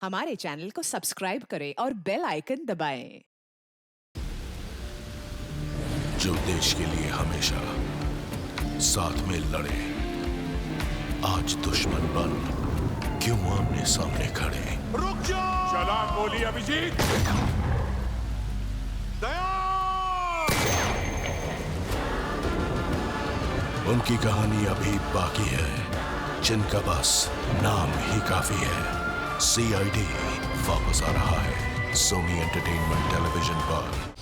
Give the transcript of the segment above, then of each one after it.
हमारे चैनल को सब्सक्राइब करें और बेल आइकन दबाएं। जो देश के लिए हमेशा साथ में लड़े, आज दुश्मन बन क्यों आमने सामने खड़े। रुक जाओ! चला गोली अभिजीत! दया! उनकी कहानी अभी बाकी है, जिनका बस नाम ही काफी है। CID वापस आ रहा है सोनी एंटरटेनमेंट टेलीविजन पर।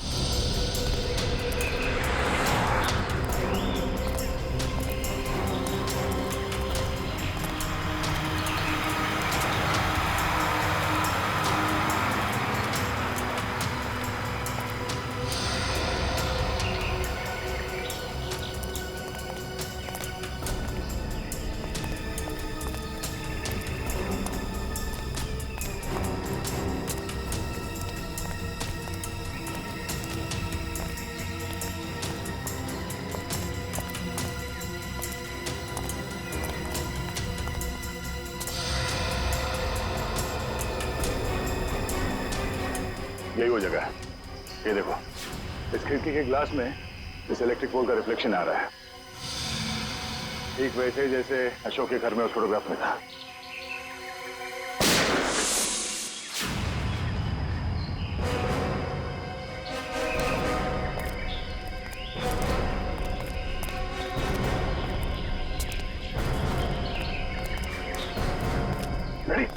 यही वो जगह है। ये देखो, इस खिड़की के ग्लास में इस इलेक्ट्रिक पोल का रिफ्लेक्शन आ रहा है, ठीक वैसे जैसे अशोक के घर में उस फोटोग्राफ में था। Ready?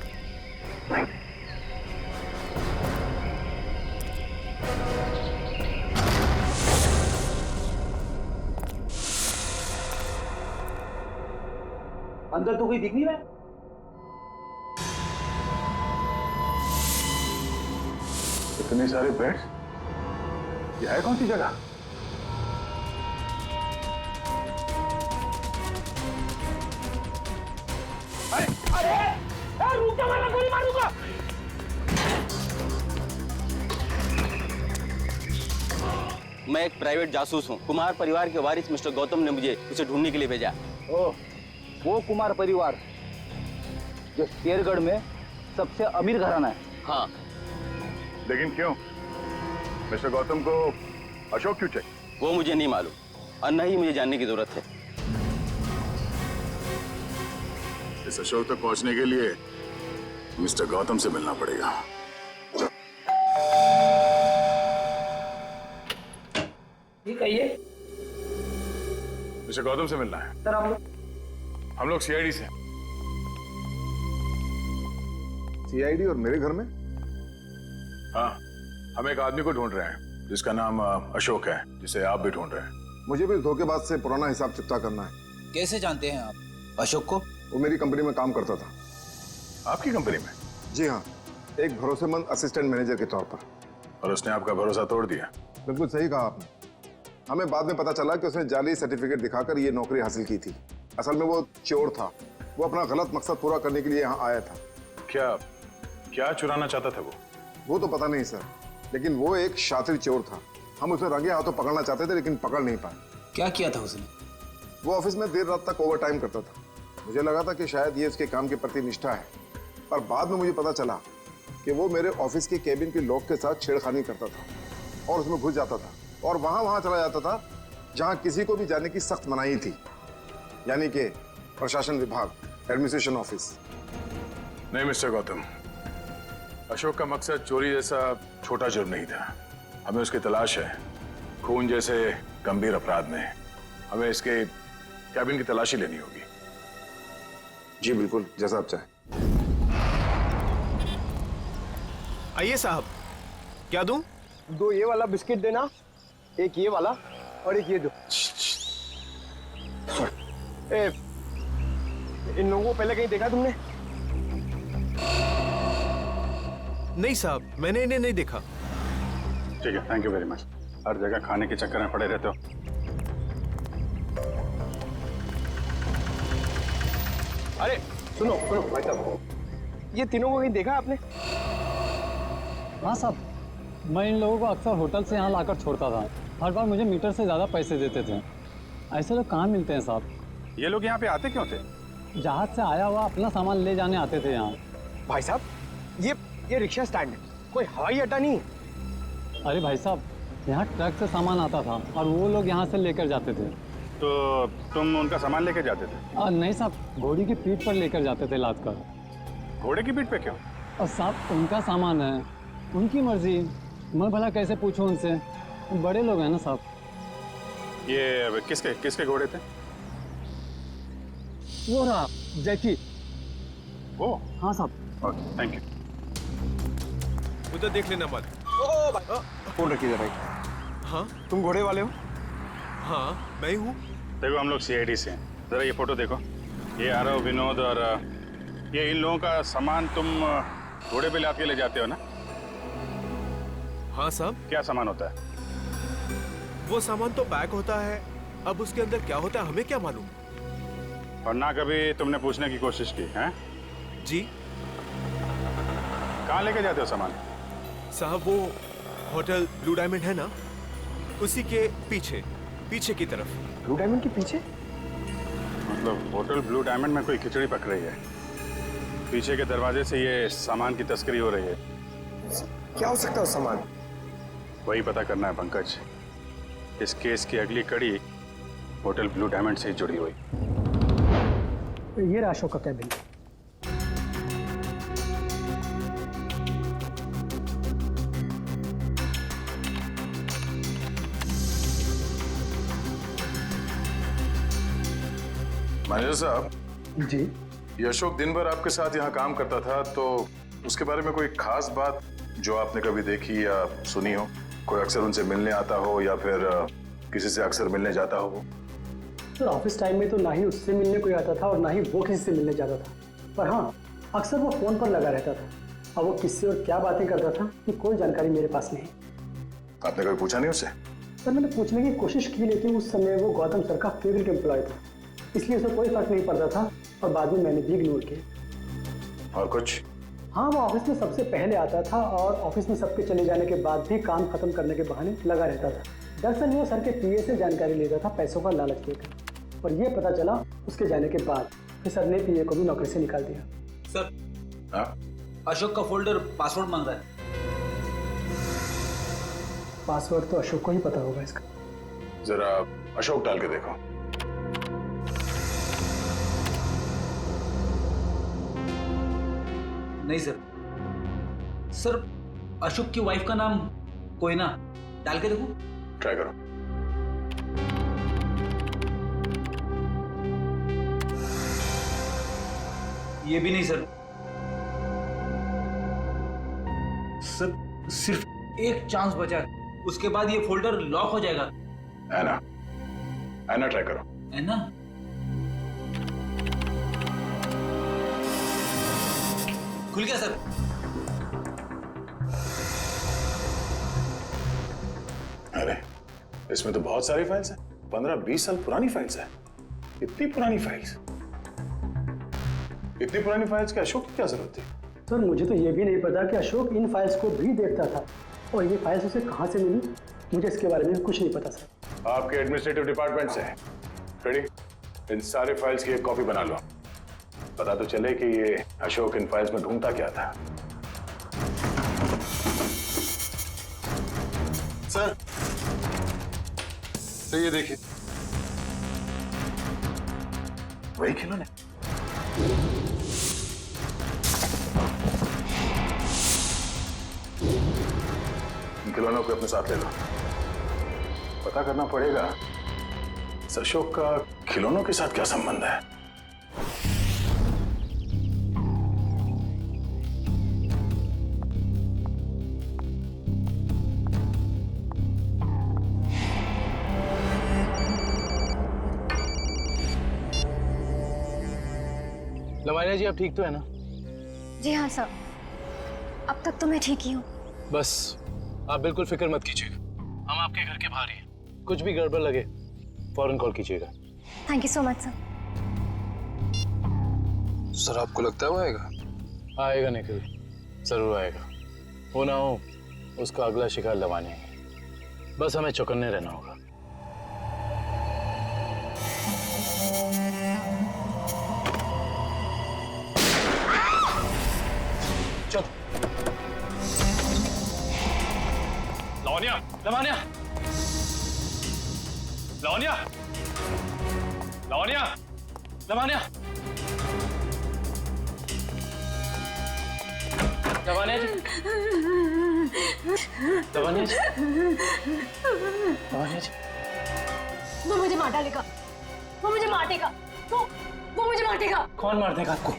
अंदर तो कोई दिख नहीं रहा है। इतने सारे बेड्स, ये है कौन सी जगह? अरे अरे रुक जा, वरना गोली मारूंगा। मैं एक प्राइवेट जासूस हूँ। कुमार परिवार के वारिस मिस्टर गौतम ने मुझे उसे ढूंढने के लिए भेजा। ओह, वो कुमार परिवार जो शेरगढ़ में सबसे अमीर घराना है। हाँ, लेकिन क्यों? मिस्टर गौतम को अशोक क्यों चाहिए? वो मुझे नहीं मालूम और न ही मुझे जानने की जरूरत है। इस अशोक तक पहुंचने के लिए मिस्टर गौतम से मिलना पड़ेगा। ठीक है, ये मिस्टर गौतम से मिलना है। सर हम लोग CID से। CID और मेरे घर में? हाँ, हम एक आदमी को ढूंढ रहे हैं जिसका नाम अशोक है, जिसे आप भी ढूंढ रहे हैं। मुझे भी धोखेबाज से पुराना हिसाब चुकता करना है। कैसे जानते हैं आप अशोक को? वो मेरी कंपनी में काम करता था। आपकी कंपनी में? जी हाँ, एक भरोसेमंद असिस्टेंट मैनेजर के तौर पर। और उसने आपका भरोसा तोड़ दिया? बिल्कुल सही कहा आपने। हमें बाद में पता चला कि उसने जाली सर्टिफिकेट दिखाकर ये नौकरी हासिल की थी। असल में वो चोर था। वो अपना गलत मकसद पूरा करने के लिए यहाँ आया था। क्या क्या चुराना चाहता था वो तो पता नहीं सर, लेकिन वो एक शातिर चोर था। हम उसे रंगे हाथों पकड़ना चाहते थे, लेकिन पकड़ नहीं पाए। क्या किया था उसने? वो ऑफिस में देर रात तक ओवर टाइम करता था। मुझे लगा था कि शायद ये उसके काम के प्रति निष्ठा है, पर बाद में मुझे पता चला कि वो मेरे ऑफिस के केबिन के लॉक के साथ छेड़खानी करता था और उसमें घुस जाता था और वहां चला जाता था जहां किसी को भी जाने की सख्त मनाही थी, यानी कि प्रशासन विभाग, एडमिनिस्ट्रेशन ऑफिस। नहीं मिस्टर गौतम, अशोक का मकसद चोरी जैसा छोटा जुर्म नहीं था। हमें उसकी तलाश है। खून जैसे गंभीर अपराध में हमें इसके कैबिन की तलाशी लेनी होगी। जी बिल्कुल, जैसा आप चाहें। आइए साहब, क्या दूं? 2 ये वाला बिस्किट देना, एक ये वाला और एक ये दो। ए, इन लोगों को पहले कहीं देखा तुमने? नहीं साहब, मैंने इन्हें नहीं देखा। ठीक है, थैंक यू वेरी मच। हर जगह खाने के चक्कर में पड़े रहते हो। अरे सुनो सुनो भाई साहब, ये तीनों को कहीं देखा आपने? हाँ साहब, मैं इन लोगों को अक्सर होटल से यहाँ लाकर छोड़ता था। हर बार मुझे मीटर से ज़्यादा पैसे देते थे। ऐसे लोग कहाँ मिलते हैं साहब? ये लोग यहाँ पे आते क्यों थे? जहाज से आया हुआ अपना सामान ले जाने आते थे यहाँ। भाई साहब, ये रिक्शा स्टैंड है, कोई हवाई अड्डा नहीं है। अरे भाई साहब, यहाँ ट्रक से सामान आता था और वो लोग यहाँ से लेकर जाते थे। तो तुम उनका सामान लेके जाते थे? नहीं साहब, घोड़ी की पीठ पर लेकर जाते थे लाद कर। घोड़े की पीठ पे क्यों? और साहब उनका सामान है, उनकी मर्जी, मैं भला कैसे पूछूं उनसे, बड़े लोग हैं ना साहब। ये किसके किसके घोड़े थे? वो रहा जैकी। वो? हाँ साहब। Okay, thank you. उधर देख लेना मत। फोन रखिए भाई। हाँ तुम घोड़े वाले हो? हाँ मैं ही हूँ। देखो हम लोग सीआईडी से हैं। जरा ये फोटो देखो। ये आरव, विनोद और ये इन लोगों का सामान तुम घोड़े पे लाद के ले जाते हो ना? हाँ साहब। क्या सामान होता है? वो सामान तो पैक होता है, अब उसके अंदर क्या होता है हमें क्या मालूम। और ना कभी तुमने पूछने की कोशिश की है? जी कहाँ लेके जाते हो सामान? साहब वो होटल ब्लू डायमंड है ना, उसी के पीछे पीछे की तरफ। ब्लू डायमंड के पीछे? मतलब होटल ब्लू डायमंड में कोई खिचड़ी पक रही है, पीछे के दरवाजे से ये सामान की तस्करी हो रही है। क्या हो सकता है उस सामान? वही पता करना है पंकज। इस केस की अगली कड़ी होटल ब्लू डायमंड से ही जुड़ी हुई। ये रहा अशोक का कैबिन। मैनेजर साहब जी, ये अशोक दिन भर आपके साथ यहाँ काम करता था, तो उसके बारे में कोई खास बात जो आपने कभी देखी या सुनी हो? कोई अक्सर उनसे मिलने आता हो या फिर किसी से अक्सर मिलने जाता हो? सर ऑफिस टाइम में तो ना ही उससे मिलने कोई आता था और ना ही वो किसी से मिलने जाता था, पर हाँ अक्सर वो फोन पर लगा रहता था। अब वो किससे और क्या बातें करता था कि कोई जानकारी मेरे पास नहीं। आपने कभी पूछा नहीं उससे? सर मैंने पूछने की कोशिश की, लेकिन उस समय वो गौतम सर का फेवरेट एम्प्लॉय था, इसलिए उसे कोई फर्क नहीं पड़ता था और बाद में मैंने भी इग्नोर किया। और कुछ? हाँ, वो ऑफिस में सबसे पहले आता था और ऑफिस में सबके चले जाने के बाद भी काम खत्म करने के बहाने लगा रहता था। दरअसल वो सर के पीए से जानकारी लेता था पैसों का लालच देकर, और ये पता चला उसके जाने के बाद कि सर ने पीए को भी नौकरी से निकाल दिया। सर हाँ? अशोक का फोल्डर पासवर्ड मांग रहा है। पासवर्ड तो अशोक को ही पता होगा इसका। जरा अशोक डाल के देखो। नहीं सर, सर अशोक की वाइफ का नाम कोयना, डाल के देखो। ट्राई करो। ये भी नहीं सर। सर सिर्फ एक चांस बचा है, उसके बाद ये फोल्डर लॉक हो जाएगा। ऐना, ऐना ट्राई करो। ऐना? खुल गया सर। अरे इसमें तो बहुत सारी फाइल्स हैं, 15-20 साल पुरानी फाइल्स हैं। इतनी पुरानी फाइल्स? इतनी पुरानी फाइल्स के अशोक की क्या जरूरत थी? सर मुझे तो ये भी नहीं पता कि अशोक इन फाइल्स को भी देखता था, और ये फाइल्स उसे कहाँ से मिली, मुझे इसके बारे में कुछ नहीं पता सर। आपके एडमिनिस्ट्रेटिव डिपार्टमेंट से रेडी, इन सारे फाइल्स की एक कॉपी बना लो। पता तो चले कि ये अशोक इन फाइल्स में ढूंढता क्या था। सर तो ये देखिए, वही खिलौने। इन खिलौनों को अपने साथ ले लो। पता करना पड़ेगा इस अशोक का खिलौनों के साथ क्या संबंध है। लमानिया जी आप ठीक तो है ना? जी हाँ सर, अब तक तो मैं ठीक ही हूँ। बस आप बिल्कुल फिक्र मत कीजिएगा, हम आपके घर के बाहर ही हैं। कुछ भी गड़बड़ लगे फौरन कॉल कीजिएगा। Thank you so much sir. Sir आपको लगता है वो आएगा? आएगा निखिल, जरूर आएगा। हो ना हो उसका अगला शिकार लवानी है, बस हमें चौकन्ने रहना होगा। चल। लावण्या, लवानिया, लावण्या, लावण्या, लवानिया, लवानिया जी, लवानिया जी, लवानिया जी। वो मुझे मार डालेगा, वो मुझे मार देगा, वो मुझे मार देगा। कौन मार देगा आपको?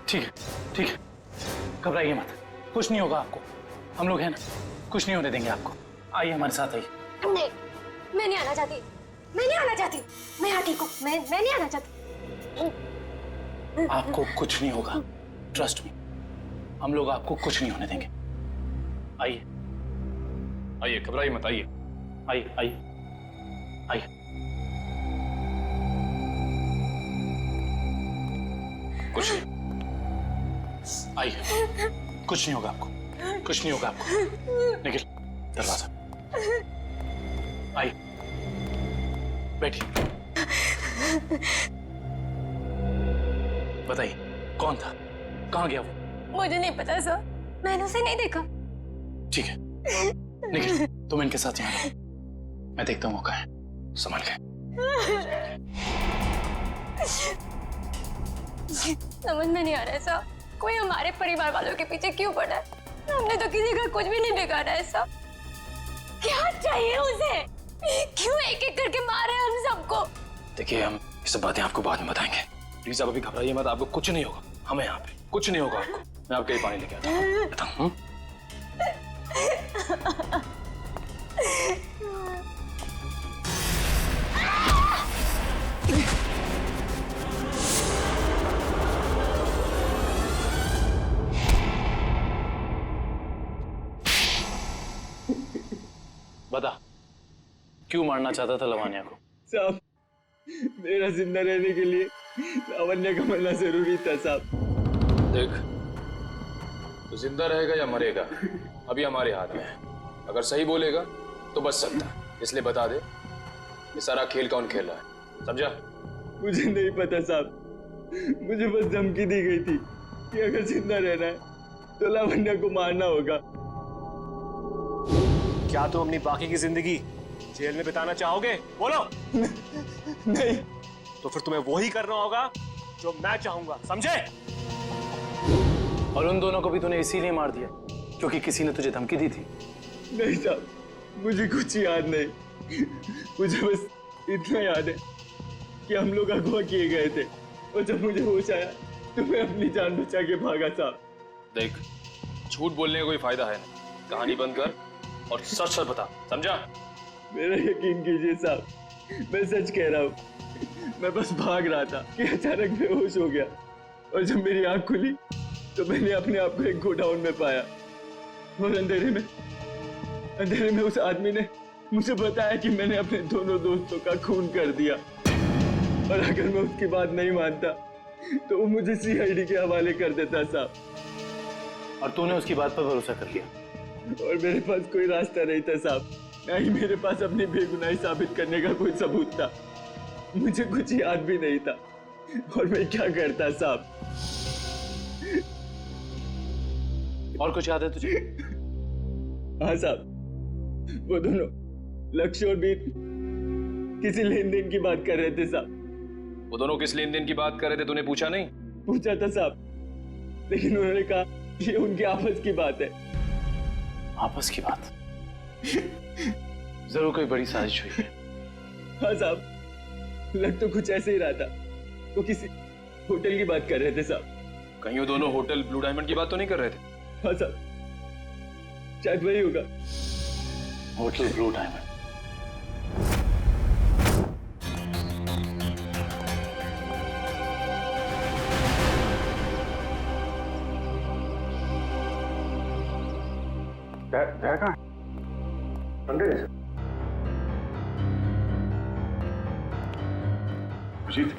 ठीक है, ठीक है, घबराइए मत, कुछ नहीं होगा आपको, हम लोग हैं ना, कुछ नहीं होने देंगे आपको। आइए हमारे साथ आइए। नहीं, मैं नहीं आना चाहती, मैं नहीं आना चाहती, मैं यहाँ ठीक हूँ, मैं नहीं आना चाहती। आपको कुछ नहीं होगा, ट्रस्ट मी, हम लोग आपको कुछ नहीं होने देंगे। आइए, आइए, घबराइए मत, आइए, आइए, आइए, आइए। कुछ नहीं, आइए, कुछ नहीं होगा आपको, कुछ नहीं होगा आपको। निखिल, दरवाजा, आइए, बैठिए। बताइए, कौन था, कहाँ गया वो? मुझे नहीं पता सर, मैंने उसे नहीं देखा। ठीक है, निखिल, तुम इनके साथ यहाँ रहो, मैं देखता हूँ वो कहाँ है, संभाल के। समझ में नहीं आ रहा है सर, कोई हमारे परिवार वालों के पीछे क्यों पड़ा है? हमने तो किसी का कुछ भी नहीं बिगाड़ा है सर। क्या चाहिए उसे? क्यों एक एक करके मारे हम सबको? देखिए, हम ये सब बातें आपको बाद में बताएंगे, प्लीज आप अभी घबराइए मत, आपको कुछ नहीं होगा, हमें यहाँ पे कुछ नहीं होगा आपको। मैं आपके लिए पानी लेके आता हूँ, बताऊँ? बता, क्यों मारना चाहता था लवानिया को? साहब, मेरा जिंदा रहने के लिए लावण्या का मरना जरूरी था साहब। देख, तो जिंदा रहेगा या मरेगा अभी हमारे हाथ में है। अगर सही बोलेगा तो बच सकता है, इसलिए बता दे ये सारा खेल कौन खेल रहा है, समझा? मुझे नहीं पता साहब, मुझे बस धमकी दी गई थी कि अगर जिंदा रहना है तो लावण्या को मारना होगा। क्या तुम अपनी बाकी की जिंदगी जेल में बिताना चाहोगे? बोलो। नहीं। तो फिर तुम्हें वही करना होगा जो मैं चाहूंगा, समझे? और उन दोनों को भी तूने इसीलिए मार दिया क्योंकि किसी ने तुझे धमकी दी थी? नहीं साहब, मुझे कुछ याद नहीं, मुझे बस इतना याद है कि हम लोग अगवा किए गए थे और जब मुझे होश आया तो मैं अपनी जान बचा के भागा साहब। देख, झूठ बोलने का कोई फायदा है नहीं, कहानी बंद कर और सच सच बता, समझा? मेरा यकीन कीजिए साहब, मैं सच कह रहा हूँ। मैं बस भाग रहा था कि अचानक बेहोश हो गया और जब मेरी आंख खुली तो मैंने अपने आप को एक गोडाउन में पाया और अंधेरे में उस आदमी ने मुझे बताया कि मैंने अपने दोनों दोस्तों का खून कर दिया और अगर मैं उसकी बात नहीं मानता तो वो मुझे सीआईडी के हवाले कर देता साहब। और तूने उसकी बात पर भरोसा कर लिया? और मेरे पास कोई रास्ता नहीं था साहब, ना ही मेरे पास अपनी बेगुनाही साबित करने का कोई सबूत था। मुझे कुछ याद भी नहीं था और मैं क्या करता साहब। और कुछ याद है तुझे? हाँ साहब, वो दोनों लक्ष्य और बीर किसी लेन देन की बात कर रहे थे साहब। वो दोनों किस लेन देन की बात कर रहे थे, तूने पूछा नहीं? पूछा था साहब, लेकिन उन्होंने कहा कि उनकी आपस की बात है। आपस की बात? जरूर कोई बड़ी साजिश हुई है। हाँ साहब, लग तो कुछ ऐसे ही रहा था। वो किसी होटल की बात कर रहे थे साहब। कहीं वो दोनों होटल ब्लू डायमंड की बात तो नहीं कर रहे थे? हाँ साहब, शायद वही होगा। Hotel blue diamond. कहाँ? अंदर है। अजीत,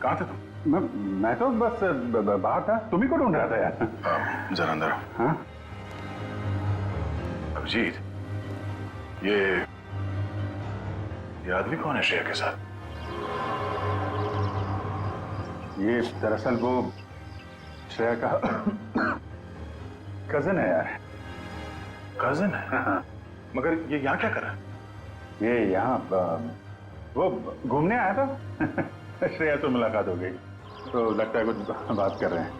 कहाँ था तुम? मैं तो बस बाहर था, तुम ही को ढूंढ रहा था यार। जरा अंदर आओ। हाँ? अभिजीत, ये आदमी कौन है श्रेया के साथ? ये दरअसल वो श्रेया का कजन है यार। कजन है? हाँ। मगर ये यहाँ क्या कर रहा है? ये यहाँ वो घूमने आया था। श्रेया से मुलाकात हो गई तो लगता है कुछ बात कर रहे हैं।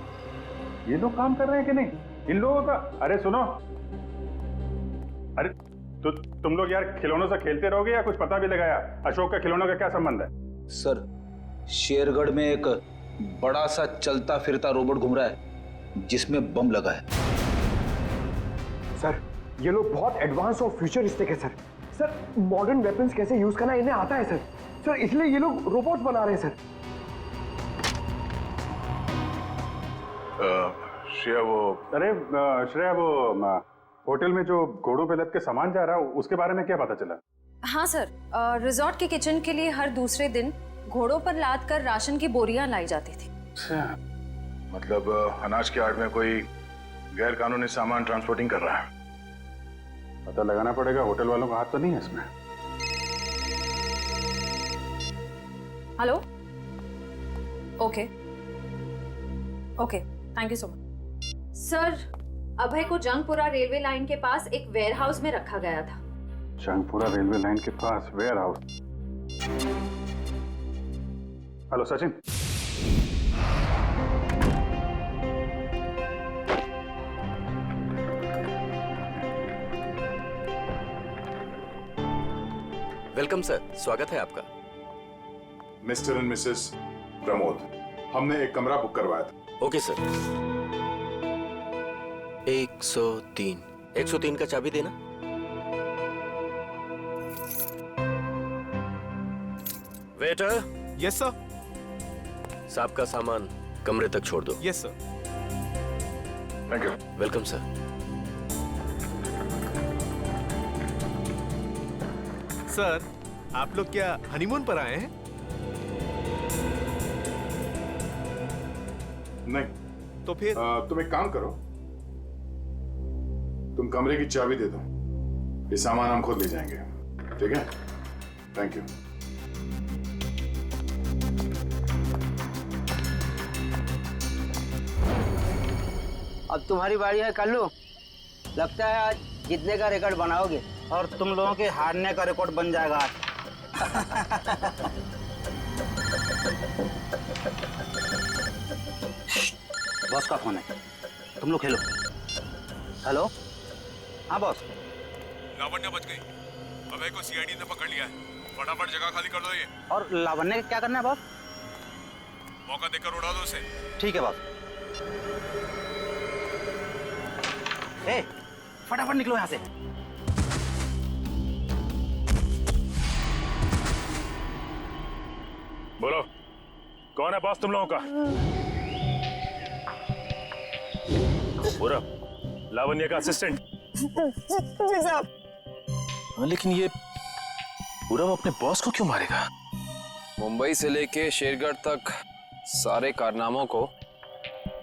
ये लोग काम कर रहे हैं कि नहीं इन लोगों का? अरे सुनो, अरे तो तुम लोग यार खिलौनों से खेलते रहोगे या कुछ पता भी लगाया? अशोक का खिलौनों का क्या संबंध है? सर, शेरगढ़ में एक बड़ा सा चलता फिरता रोबोट घूम रहा है जिसमें बम लगा है। सर, ये लोग बहुत एडवांस और फ्यूचरिस्टिक है सर। सर, मॉडर्न वेपन्स कैसे यूज करना इन्हें आता है सर। सर, इसलिए ये लोग रोबोट बना रहे हैं सर। श्रेया वो होटल में जो घोड़ों पे लद के सामान जा रहा है उसके बारे में क्या पता चला? हाँ सर, रिजॉर्ट के किचन के लिए हर दूसरे दिन घोड़ों पर लाद कर राशन की बोरियां लाई जाती थी। मतलब अनाज के आड़ में कोई गैर कानूनी सामान ट्रांसपोर्टिंग कर रहा है। पता लगाना पड़ेगा, होटल वालों का हाथ तो नहीं है इसमें। Hello, okay okay, thank you so much. Sir, Abhay को जंगपुरा रेलवे लाइन के पास एक वेयरहाउस में रखा गया था। जंगपुरा रेलवे लाइन के पास warehouse? Hello Sachin. Welcome sir, स्वागत है आपका। मिस्टर एंड मिसेस प्रमोद, हमने एक कमरा बुक करवाया था। Okay sir. 103 का चाबी देना। वेटर। Yes sir. साहब का सामान कमरे तक छोड़ दो। Yes sir. Thank you. Welcome sir. Sir, आप लोग क्या हनीमून पर आए हैं? नहीं। तो फिर तुम एक काम करो, तुम कमरे की चाबी दे दो, ये सामान हम खुद ले जाएंगे। ठीक है? Thank you. अब तुम्हारी बारी है कल्लू। लगता है आज जीतने का रिकॉर्ड बनाओगे और तुम लोगों के हारने का रिकॉर्ड बन जाएगा आज। बॉस का फोन है, तुम लोग खेलो। हेलो, हाँ बॉस। लावण्य बच गई। अभय को सीआईडी ने पकड़ लिया है। फटाफट जगह खाली कर दो ये। और लावण्य का क्या करना है बॉस? मौका देकर उड़ा दो उसे। ठीक है बॉस। ए, फटाफट निकलो यहाँ से। बोलो, कौन है बॉस तुम लोगों का? पूरब, लावण्य का असिस्टेंट। जी साहब। लेकिन ये पूरब अपने बॉस को क्यों मारेगा? मुंबई से लेके शेरगढ़ तक सारे कारनामों को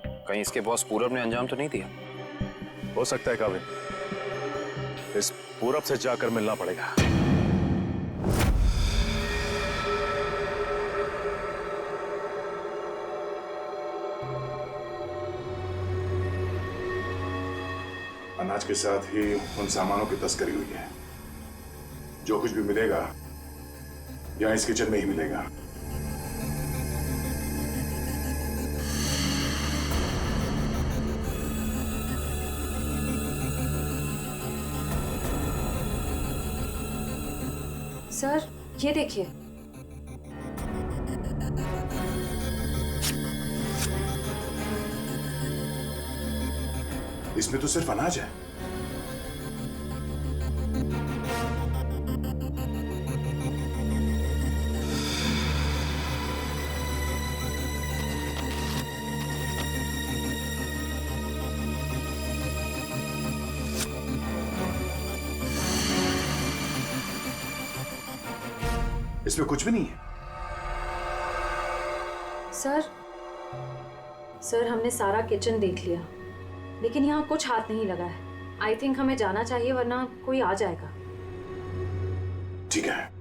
कहीं इसके बॉस पूरब ने अंजाम तो नहीं दिया? हो सकता है काबिल, इस पूरब से जाकर मिलना पड़ेगा। अनाज के साथ ही उन सामानों की तस्करी हुई है। जो कुछ भी मिलेगा यहाँ इस किचन में ही मिलेगा। सर, ये देखिए। इसमें तो सिर्फ अनाज है। इसमें कुछ भी नहीं है। सर, हमने सारा किचन देख लिया, लेकिन यहाँ कुछ हाथ नहीं लगा है। आई थिंक हमें जाना चाहिए, वरना कोई आ जाएगा। ठीक है।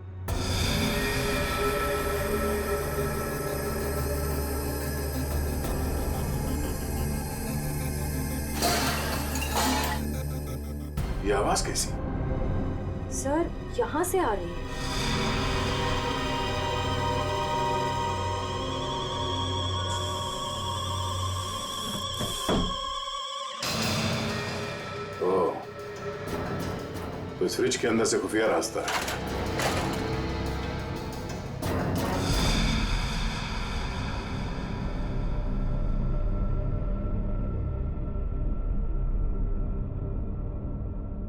ये आवाज कैसी? सर यहाँ से आ रही है। ओह, तो इस फ्रिज के अंदर से खुफिया रास्ता है।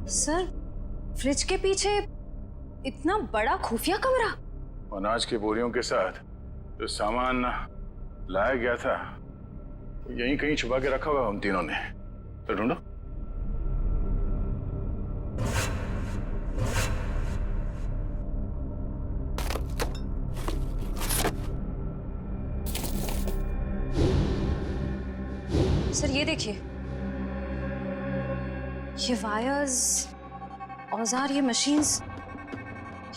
सर फ्रिज के पीछे इतना बड़ा खुफिया कमरा? अनाज की बोरियों के साथ जो सामान लाया गया था यहीं कहीं छुपा के रखा हुआ उन तीनों ने। तो ढूंढो। सर ये देखिए, ये वायर्स, औजार, ये मशीन्स,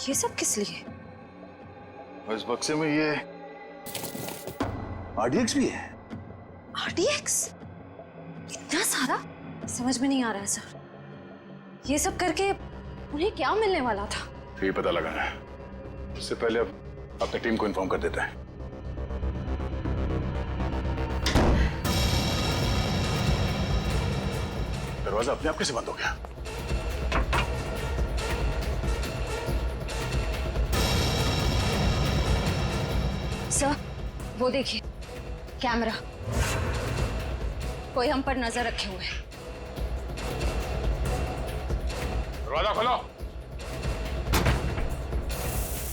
ये सब किस लिए? और इस बक्से में ये RDX भी है। RDX? इतना सारा? समझ में नहीं आ रहा है सर। ये सब करके उन्हें क्या मिलने वाला था? ये पता लगाना है। इससे पहले अब अपनी टीम को इन्फॉर्म कर देते हैं। दरवाजा अपने आप कैसे बंद हो गया? सर वो देखिए, कैमरा, कोई हम पर नजर रखे हुए है। दरवाजा खोलो,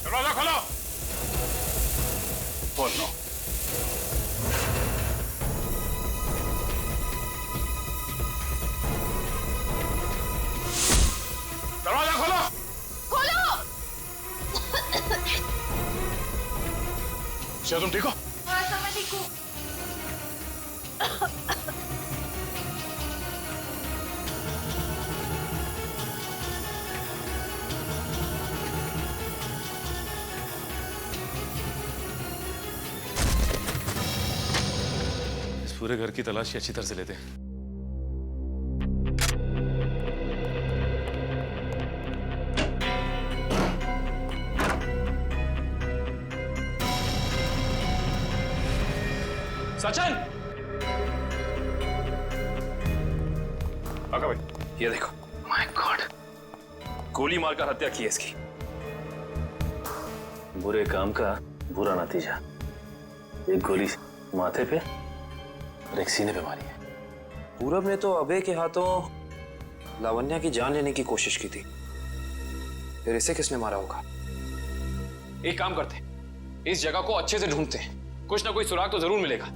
दरवाजा खोलो। खोलो। दरवाजा खोलो। खोलो। क्या तुम ठीक हो? हाँ सर मैं ठीक हूँ। इस पूरे घर की तलाशी अच्छी तरह से लेते हैं। सचिन! आका भाई, ये देखो। माय गॉड, गोली मारकर हत्या की है इसकी। बुरे काम का बुरा नतीजा। एक गोली माथे पे और एक सीने पे मारी है। पूरब ने तो अभय के हाथों लावण्या की जान लेने की कोशिश की थी, फिर इसे किसने मारा होगा? एक काम करते हैं, इस जगह को अच्छे से ढूंढते हैं, कुछ ना कोई सुराग तो जरूर मिलेगा।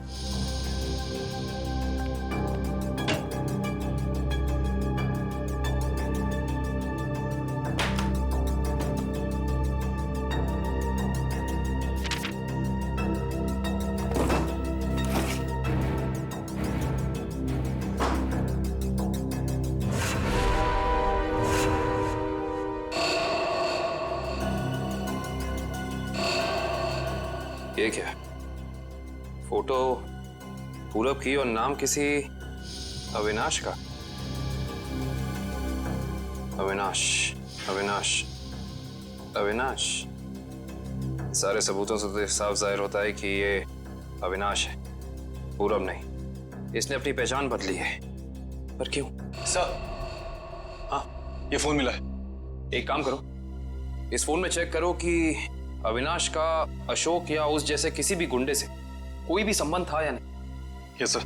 ये क्या? फोटो पूरब की और नाम किसी अविनाश का। अविनाश, अविनाश, अविनाश। सारे सबूतों से तो साफ जाहिर होता है कि ये अविनाश है, पूरब नहीं। इसने अपनी पहचान बदली है, पर क्यों? सर, हाँ, ये फोन मिला है। एक काम करो, इस फोन में चेक करो कि अविनाश का अशोक या उस जैसे किसी भी गुंडे से कोई भी संबंध था या नहीं। Yes sir.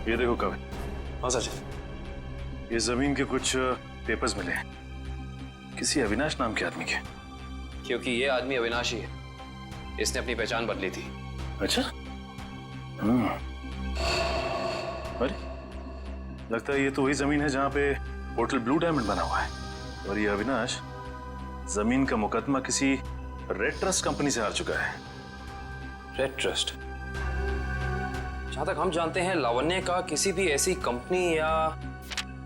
ये देखो कवि। हाँ सर। ये जमीन के कुछ पेपर्स मिले हैं, किसी अविनाश नाम के आदमी के। क्योंकि ये आदमी अविनाश ही है, इसने अपनी पहचान बदली थी। अच्छा। अरे लगता है ये तो वही जमीन है जहां पे होटल ब्लू डायमंड बना हुआ है, और ये अविनाश जमीन का मुकदमा किसी रेड ट्रस्ट कंपनी से हार चुका है। Red trust? जहां तक हम जानते हैं लावण्य का किसी भी ऐसी कंपनी या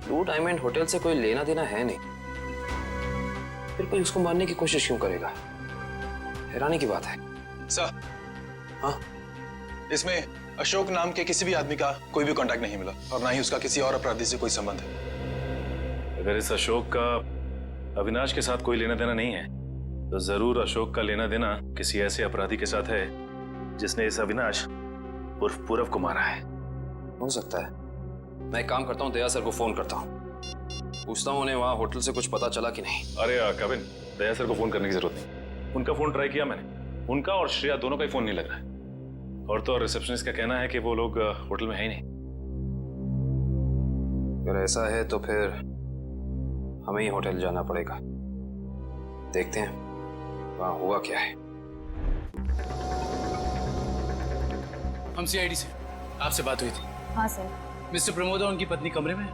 ब्लू डायमंड होटल से कोई लेना देना है नहीं, फिर कोई उसको मारने की कोशिश क्यों करेगा? हैरानी की बात है। सर, हाँ, इसमें अशोक नाम के किसी भी आदमी का कोई भी कांटेक्ट नहीं मिला और ना ही उसका किसी और अपराधी से कोई संबंध है। अगर इस अशोक का अविनाश के साथ कोई लेना देना नहीं है तो जरूर अशोक का लेना देना किसी ऐसे अपराधी के साथ है जिसने इस अविनाश उर्फ पूरव को मारा है। हो सकता है। मैं एक काम करता हूँ, दया सर को फोन करता हूँ, पूछता हूँ उन्हें वहाँ होटल से कुछ पता चला कि नहीं। अरे कविन, दया सर को फोन करने की जरूरत नहीं। उनका फोन ट्राई किया मैंने, उनका और श्रेया दोनों का ही फोन नहीं लग रहा है। और तो और रिसेप्शनिस्ट का कहना है कि वो लोग होटल में है ही नहीं। अगर ऐसा है तो फिर हमें ही होटल जाना पड़ेगा। देखते हैं वहाँ हुआ क्या है। हम सीआईडी से, आपसे बात हुई थी। हाँ सर। मिस्टर प्रमोद और उनकी पत्नी कमरे में?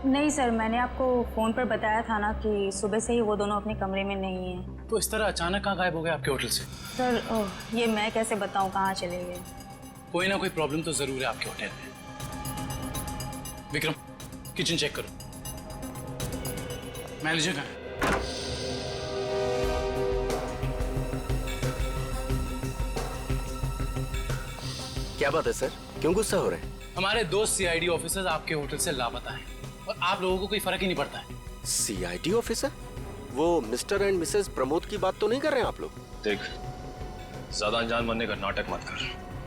नहीं सर, मैंने आपको फोन पर बताया था ना कि सुबह से ही वो दोनों अपने कमरे में नहीं हैं। तो इस तरह अचानक कहाँ गायब हो गए आपके होटल से? सर ये मैं कैसे बताऊं कहाँ चले गए। कोई ना कोई प्रॉब्लम तो जरूर है आपके होटल में। विक्रम, किचन चेक करो। मैनेजर कहाँ है? क्या बात है सर, क्यों गुस्सा हो रहे हैं? हमारे दो सीआईडी ऑफिसर्स आपके होटल से लापता हैं और आप लोगों को कोई फर्क ही नहीं पड़ता है। CID officer? वो मिस्टर एंड मिसेस प्रमोद की बात तो नहीं कर रहे हैं आप लोग? देख, ज्यादा अनजान बनने का नाटक मत कर,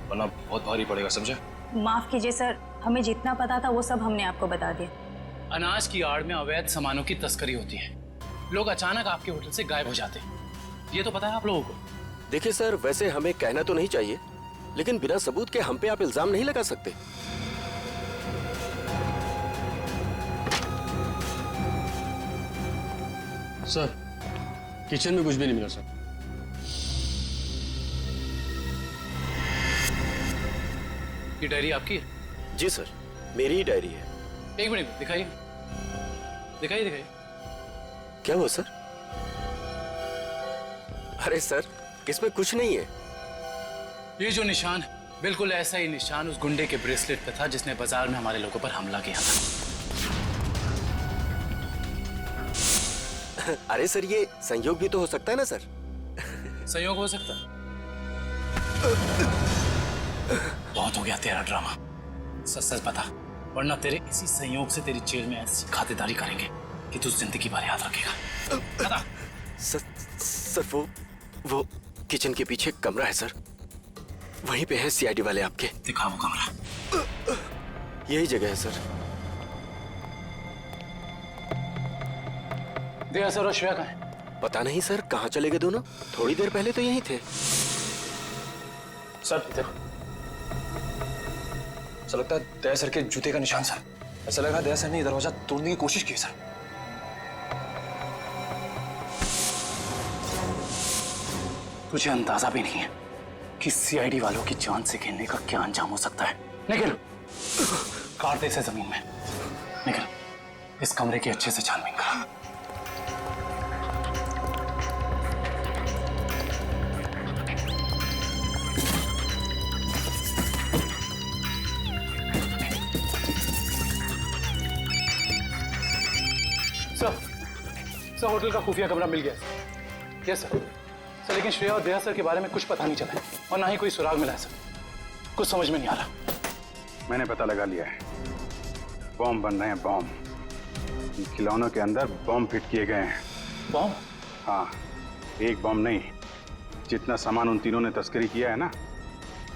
वरना बहुत भारी पड़ेगा, समझे? माफ कीजिए सर, हमें जितना पता था वो सब हमने आपको बता दिया। अनाज की आड़ में अवैध सामानों की तस्करी होती है। लोग अचानक आपके होटल से गायब हो जाते हैं, ये तो पता है आप लोगों को। देखिए सर, वैसे हमें कहना तो नहीं चाहिए, लेकिन बिना सबूत के हम पे आप इल्जाम नहीं लगा सकते। सर, किचन में कुछ भी नहीं मिला सर। ये डायरी आपकी है? जी सर, मेरी ही डायरी है। एक मिनट दिखाइए, दिखाइए दिखाइए। क्या हुआ सर? अरे सर, इसमें कुछ नहीं है। ये जो निशान है, बिल्कुल ऐसा ही निशान उस गुंडे के ब्रेसलेट पे था जिसने बाजार में हमारे लोगों पर हमला किया था। अरे सर, ये संयोग भी तो हो सकता है ना सर? संयोग हो सकता है। बहुत हो गया तेरा ड्रामा, सच सच बता, वरना तेरे इसी संयोग से तेरी जेल में ऐसी खातिरदारी करेंगे कि तू जिंदगी भर याद रखेगा। बता। सर वो किचन के पीछे कमरा है सर, वहीं पे है सीआईडी वाले आपके। दिखाओ कमरा। यही जगह है सर। दया सर और श्रेया कहाँ है? पता नहीं सर, कहाँ चले गए दोनों? थोड़ी देर पहले तो यहीं थे। सर इधर, ऐसा लगता है दया सर के जूते का निशान सर। ऐसा लग रहा है दया सर ने दरवाजा तोड़ने की कोशिश की सर। तुझे अंदाजा भी नहीं है कि सीआईडी वालों की जान से खेलने का क्या अंजाम हो सकता है। निकल, काट दे इसे जमीन में। निकल, इस कमरे की अच्छे से छानबीन कर। सर, होटल का खुफिया कमरा मिल गया। Yes sir. सर, लेकिन श्रेया और दया सर के बारे में कुछ पता नहीं चला है और ना ही कोई सुराग मिला है सर। कुछ समझ में नहीं आ रहा। मैंने पता लगा लिया है, बॉम्ब बन रहे हैं, बॉम्ब। इन खिलौनों के अंदर बॉम्ब फिट किए गए हैं। बॉम्ब? हाँ, एक बॉम्ब नहीं, जितना सामान उन तीनों ने तस्करी किया है ना,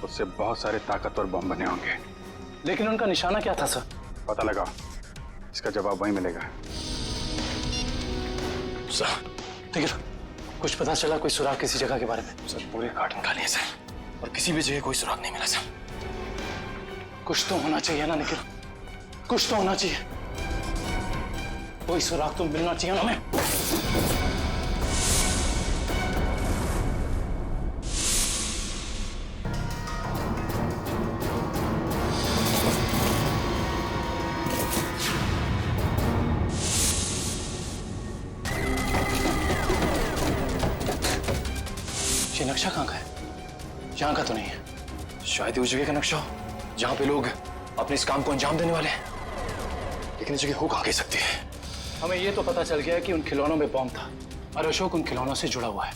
उससे बहुत सारे ताकतवर बॉम्ब बने होंगे। लेकिन उनका निशाना क्या था सर? पता लगाओ, इसका जवाब वहीं मिलेगा। सर, ठीक है, कुछ पता चला कोई सुराग किसी जगह के बारे में? सर, पूरे कार्टन खाली है सर, और किसी भी जगह कोई सुराग नहीं मिला सर। कुछ तो होना चाहिए ना निखिल, कुछ तो होना चाहिए। कोई सुराग तो मिलना चाहिए ना हमें। ये नक्शा कहाँ का है? यहाँ का तो नहीं है। शायद उस जगह का नक्शा हो जहाँ पे लोग अपने इस काम को अंजाम देने वाले हैं, लेकिन इस जगह हो कहाँ कह सकती है। हमें ये तो पता चल गया है कि उन खिलौनों में बॉम्ब था और अशोक उन खिलौनों से जुड़ा हुआ है।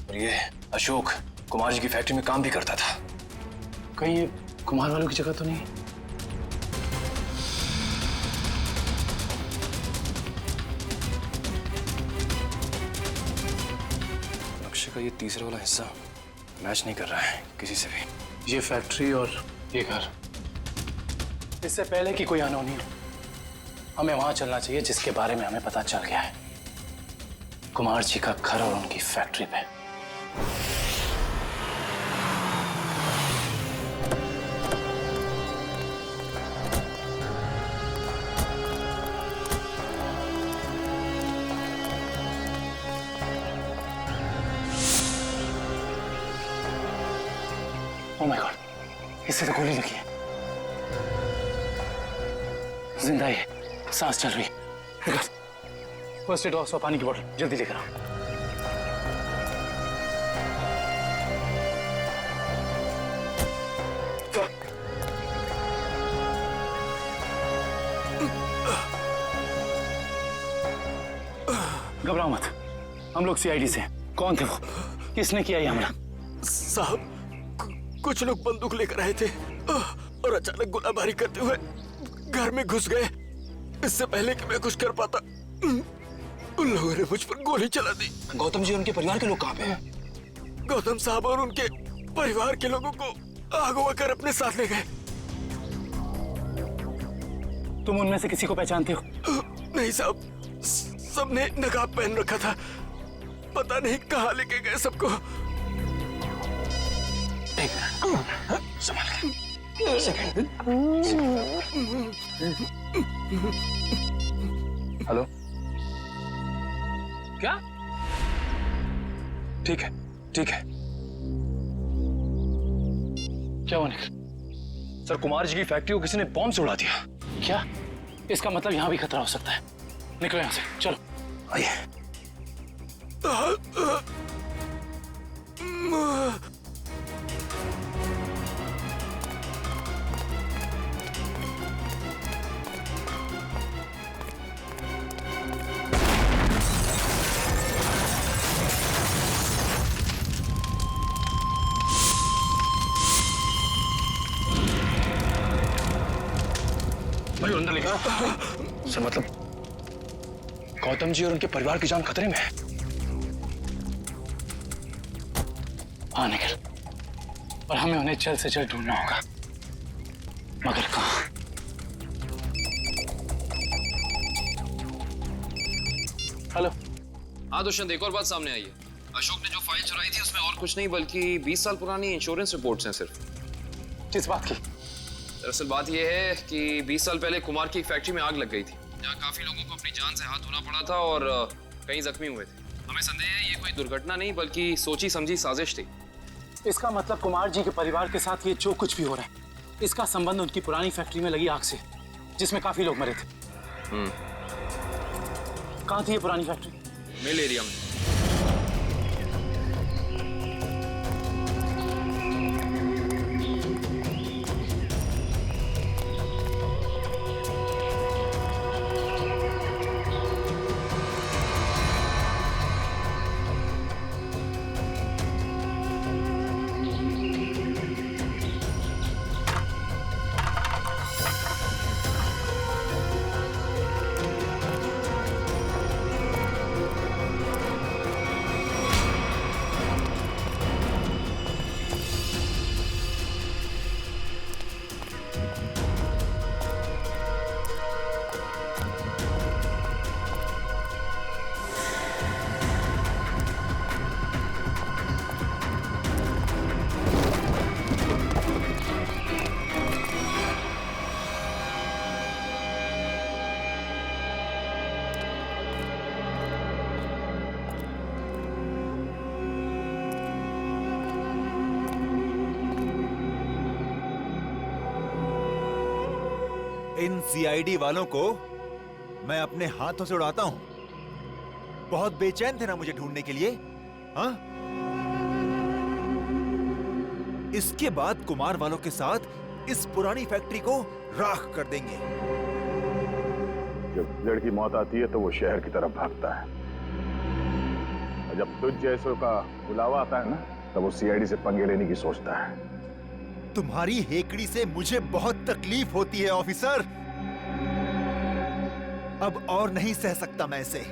और ये अशोक कुमार जी की फैक्ट्री में काम भी करता था। कहीं ये कुमार वालों की जगह तो नहीं? नक्शे का ये तीसरा वाला हिस्सा मैच नहीं कर रहा है किसी से भी। ये फैक्ट्री और ये घर, इससे पहले कि कोई अनहोनी हो, हमें वहां चलना चाहिए जिसके बारे में हमें पता चल गया है, कुमार जी का घर और उनकी फैक्ट्री पे। ओह माय गॉड, इससे तो गोली लगी है। जिंदा है, सांस चल रही है। फर्स्ट एड बॉक्स और पानी की बोतल जल्दी लेकर आओ। घबराओ मत, हम लोग सीआईडी से। कौन थे वो? किसने किया ये हमला? साहब, कुछ लोग बंदूक लेकर आए थे और अचानक गोलाबारी करते हुए घर में घुस गए। इससे पहले कि मैं कुछ कर पाता, उन लोगों ने मुझ पर गोली चला दी। गौतम जी और उनके परिवार के लोग कहाँ पे हैं? गौतम साहब और उनके परिवार के लोगों को अगवा कर अपने साथ ले गए। तुम उनमें से किसी को पहचानते हो? नहीं साहब, सबने नकाब पहन रखा था। पता नहीं कहाँ लेके गए सबको। संभाल के। हेलो, क्या? ठीक है, ठीक है। क्या हुआ निखिल? सर, कुमार जी की फैक्ट्री को किसी ने बॉम्ब से उड़ा दिया। क्या? इसका मतलब यहाँ भी खतरा हो सकता है। निकलो यहाँ से, चलो। आइए। भाई अंदर लेकर। सर, मतलब गौतम जी और उनके परिवार की जान खतरे में है। हाँ निखिल, और हमें उन्हें जल्द से जल्द ढूंढना होगा, मगर कहाँ? हेलो। हाँ दुष्यंत, एक और बात सामने आई है। अशोक ने जो फाइल चुराई थी उसमें और कुछ नहीं बल्कि 20 साल पुरानी इंश्योरेंस रिपोर्ट्स हैं सिर्फ। किस बात की? दरअसल बात यह है कि 20 साल पहले कुमार की एक फैक्ट्री में आग लग गई थी, जहाँ काफी लोगों को अपनी जान से हाथ धोना पड़ा था और कई जख्मी हुए थे। हमें संदेह है ये कोई दुर्घटना नहीं बल्कि सोची समझी साजिश थी। इसका मतलब कुमार जी के परिवार के साथ ये जो कुछ भी हो रहा है, इसका संबंध उनकी पुरानी फैक्ट्री में लगी आग से, जिसमें काफी लोग मरे थे। कहाँ थी ये पुरानी फैक्ट्री? मिल एरिया में। इन सीआईडी वालों को मैं अपने हाथों से उड़ाता हूं। बहुत बेचैन थे ना मुझे ढूंढने के लिए, हाँ? इसके बाद कुमार वालों के साथ इस पुरानी फैक्ट्री को राख कर देंगे। जब लड़की मौत आती है तो वो शहर की तरफ भागता है, और जब तुझ जैसों का बुलावा आता है ना, तब वो सीआईडी से पंगे लेने की सोचता है। तुम्हारी हेकड़ी से मुझे बहुत तकलीफ होती है ऑफिसर। अब और नहीं सह सकता मैं इसे।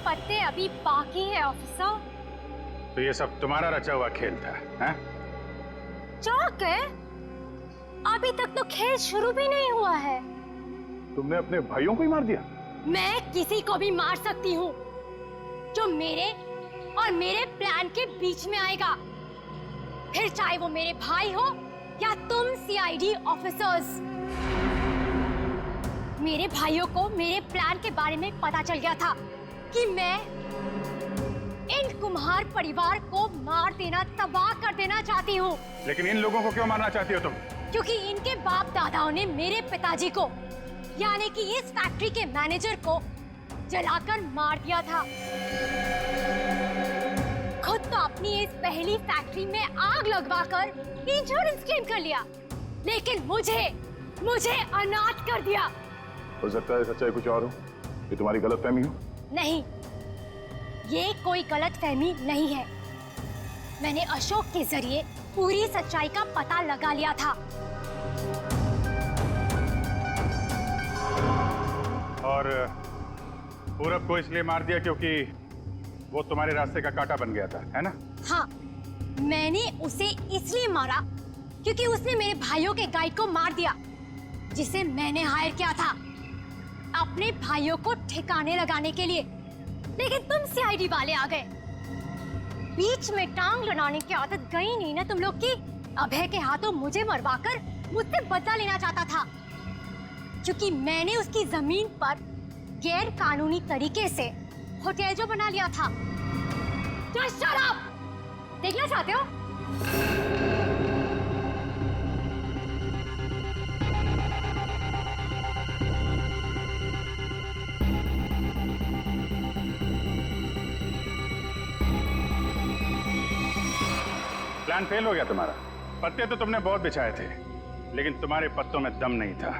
पत्ते अभी बाकी है ऑफिसर। तो ये सब तुम्हारा रचा हुआ खेल था, हैं? चौक है, अभी तक तो खेल शुरू भी नहीं हुआ है। तुमने अपने भाइयों को ही मार दिया? मैं किसी को भी मार सकती हूँ जो मेरे और मेरे प्लान के बीच में आएगा, फिर चाहे वो मेरे भाई हो या तुम सीआईडी ऑफिसर्स। मेरे भाइयों को मेरे प्लान के बारे में पता चल गया था कि मैं इन कुम्हार परिवार को मार देना, तबाह कर देना चाहती हूँ। लेकिन इन लोगों को क्यों मारना चाहती हो तुम? क्योंकि इनके बाप दादाओं ने मेरे पिताजी को, यानी कि इस फैक्ट्री के मैनेजर को जलाकर मार दिया था। खुद तो अपनी इस पहली फैक्ट्री में आग लगवाकर इंश्योरेंस क्लेम कर लिया, लेकिन मुझे अनाथ कर दिया। हो सकता है सच्चाई कुछ और हो, ये तुम्हारी गलतफहमी हो। नहीं, ये कोई गलतफहमी नहीं है। मैंने अशोक के जरिए पूरी सच्चाई का पता लगा लिया था। और पूरब को इसलिए मार दिया क्योंकि वो तुम्हारे रास्ते का कांटा बन गया था, है ना? हाँ, मैंने उसे इसलिए मारा क्योंकि उसने मेरे भाइयों के गाइड को मार दिया, जिसे मैंने हायर किया था अपने भाइयों को ठिकाने लगाने के लिए। लेकिन तुम सीआईडी वाले आ गए, बीच में टांग लड़ाने की आदत गई नहीं ना तुम लोग की। अभय के हाथों मुझे मरवाकर मुझसे बदला लेना चाहता था, क्योंकि मैंने उसकी जमीन पर गैर कानूनी तरीके से होटल जो बना लिया था। Just shut up! देखना चाहते हो? प्लान फेल हो गया तुम्हारा। पत्ते तो तुमने बहुत बिछाए थे, लेकिन तुम्हारे पत्तों में दम नहीं था।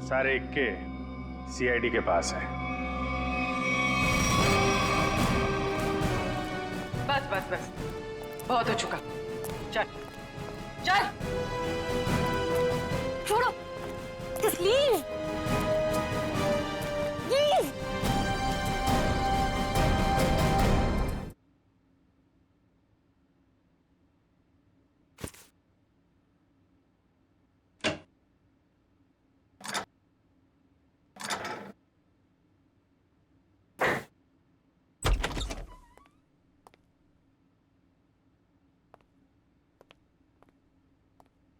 सारे इक्के सीआईडी के पास है। बस बस बस, बहुत हो चुका। चल चल, छोड़ो, just leave. Leave.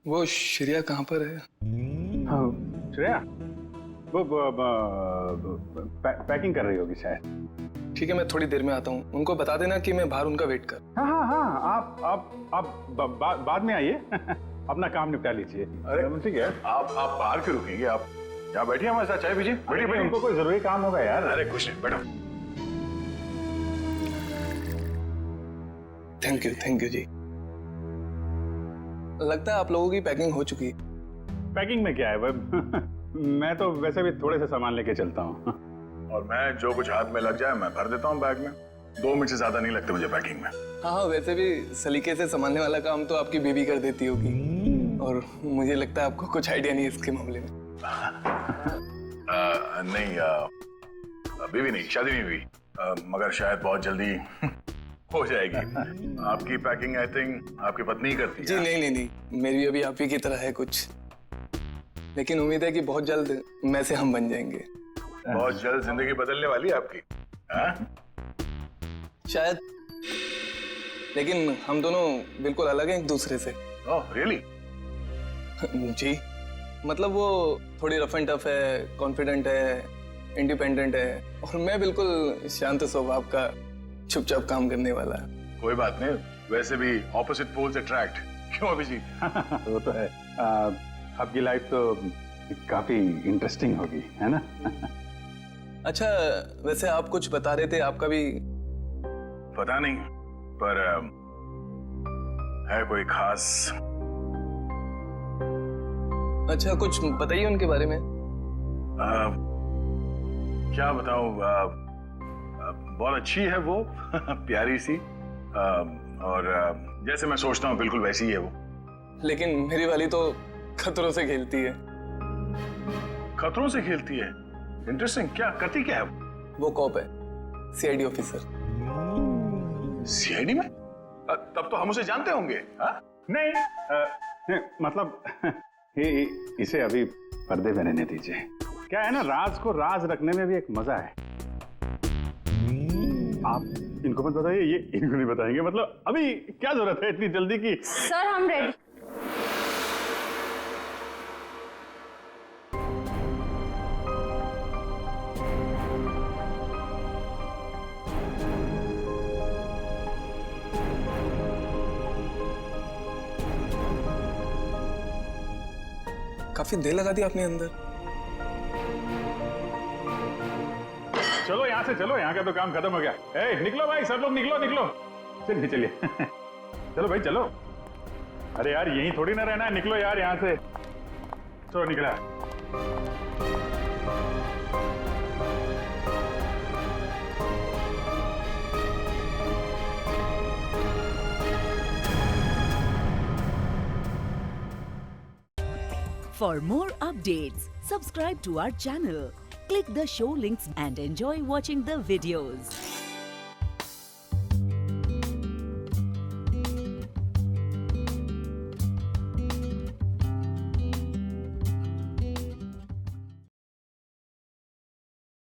वो श्रेया कहाँ पर है? हाँ, श्रेया वो पैकिंग कर रही होगी शायद। ठीक है, मैं थोड़ी देर में आता हूँ। उनको बता देना कि मैं बाहर उनका वेट कर। हाँ हाँ हाँ, आप बाद में आइए। अपना काम निपटा लीजिए। अरे ठीक है, आप बाहर क्यों रुकेंगे? आप यहाँ बैठिए हमारे साथ चाय पीजिए। बैठिए भाई, उनको कोई जरूरी काम होगा यार। अरे कुछ नहीं, बैठो। थैंक यू जी। लगता है आप लोगों की पैकिंग हो चुकी है। पैकिंग में क्या है मैं तो वैसे भी थोड़े से सामान लेके चलता हूँ। और मैं जो कुछ हाथ में लग जाए मैं भर देता हूँ बैग में। 2 मिनट से ज्यादा नहीं लगते मुझे पैकिंग में। हाँ, वैसे भी सलीके से संभालने वाला काम तो आपकी बीबी कर देती होगी, और मुझे लगता है आपको कुछ आइडिया नहीं है इसके मामले में। नहीं, अभी भी नहीं, शादी नहीं हुई, मगर शायद बहुत जल्दी हो जाएगी। आपकी पैकिंग आई थिंक आपकी पत्नी ही करती है। जी नहीं, मेरी अभी आप ही की तरह है कुछ, लेकिन उम्मीद है कि बहुत जल्द मैं से हम बन जाएंगे। बहुत जल्द जिंदगी बदलने वाली है आपकी। शायद, लेकिन हम दोनों बिल्कुल अलग हैं एक दूसरे से। Oh really? जी, मतलब वो थोड़ी रफ एंड टफ है, कॉन्फिडेंट है, इंडिपेंडेंट है, और मैं बिल्कुल शांत स्वभाव का, चुपचाप काम करने वाला। कोई बात नहीं, वैसे भी ऑपोजिट पोल्स अट्रैक्ट, क्यों अभिजीत? वो तो है। आपकी लाइफ तो काफी इंटरेस्टिंग होगी, है ना? अच्छा, वैसे आप कुछ बता रहे थे, आपका भी पता नहीं, पर है कोई खास? अच्छा, कुछ बताइए उनके बारे में। क्या बताऊं, बहुत अच्छी है वो, प्यारी सी, और जैसे मैं सोचता हूँ बिल्कुल वैसी ही है वो। लेकिन मेरी वाली तो खतरों से खेलती है। खतरों से खेलती है? इंटरेस्टिंग। क्या करती क्या है वो? कॉप है, सीआईडी ऑफिसर। सीआईडी में? तब तो हम उसे जानते होंगे। नहीं, मतलब इसे अभी पर्दे में रहने दीजिए। क्या है ना, राज को राज रखने में भी एक मजा है। आप इनको मत बताइए, ये इनको नहीं बताएंगे। मतलब अभी क्या जरूरत है इतनी जल्दी की? सर हम रेडी। काफी देर लगा दी आपने अंदर। चलो यहाँ से चलो, यहाँ का तो काम खत्म हो गया। निकलो भाई, सब लोग निकलो निकलो। चलिए चलिए चलो भाई चलो। अरे यार यहीं थोड़ी ना रहना है, निकलो यार यहाँ से। चलो निकला। For more updates, subscribe to our channel, click the show links and enjoy watching the videos.